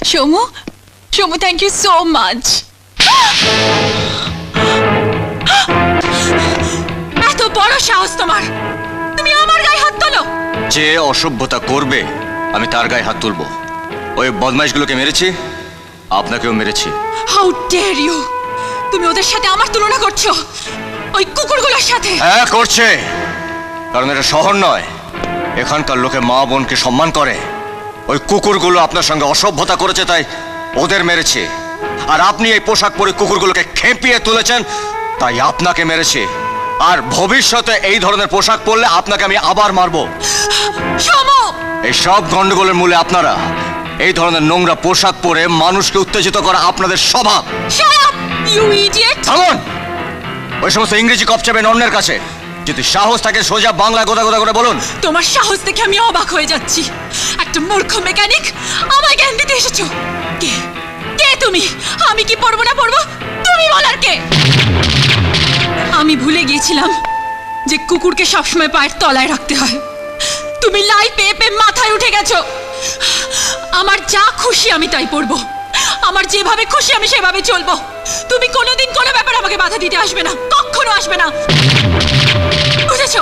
Somu, Somu, thank you so much. এত বড় সাহস তোমার, তুমি আমার গায়ে হাত তোলো? যে অসভ্যতা করবে আমি তার গায়ে হাত তুলবো। ওই বদমাইশগুলোকে মেরেছি, আপনাকেও মেরেছি। How dare you! তুমি ওদের সাথে আমার তুলনা করছো, ওই কুকুরগুলোর সাথে? হ্যাঁ করছে, কারণ এটা শহর নয়, এখানকার লোকে মা বোনকে সম্মান করে। ওই কুকুরগুলো আপনার সঙ্গে অসভ্যতা করেছে তাই ওদের মেরেছে, আর আপনি এই পোশাক পরে কুকুরগুলোকে খেপিয়ে তুলেছেন তাই আপনাকে মেরেছে। আর ভবিষ্যতে এই ধরনের পোশাক পরলে আপনাকে আমি আবার মারবো। সোমু! এই সব গন্ডগোলের মূলে আপনারা। এই ধরনের নোংরা পোশাক পরে মানুষকে উত্তেজিত করা আপনাদের স্বভাব। Shut up you idiot! থামুন! ওই সমস্ত ইংরেজি কপচাবেন অন্যের কাছে, যদি সাহস থাকে সোজা বাংলা গোদা গোদা করে বলুন। তোমার সাহস দেখে আমি অবাক হয়ে যাচ্ছি। একটা মূর্খ মেকানিক আমায় জ্ঞান দিতে এসেছো। কে কে তুমি? আমি কি পড়বো না পড়বো তুমি বলার কে? আমি ভুলে গিয়েছিলাম যে কুকুরকে সবসময় পায়ের তলায় রাখতে হয়। তুমি লাই পেয়ে পেয়ে মাথায় উঠে গেছো। আমার যা খুশি আমি তাই পড়বো, আমার যেভাবে খুশি আমি সেভাবে চলবো। তুমি কোনোদিন কোনো ব্যাপারে আমাকে বাধা দিতে আসবে না, কখনো আসবে না, বুঝেছো?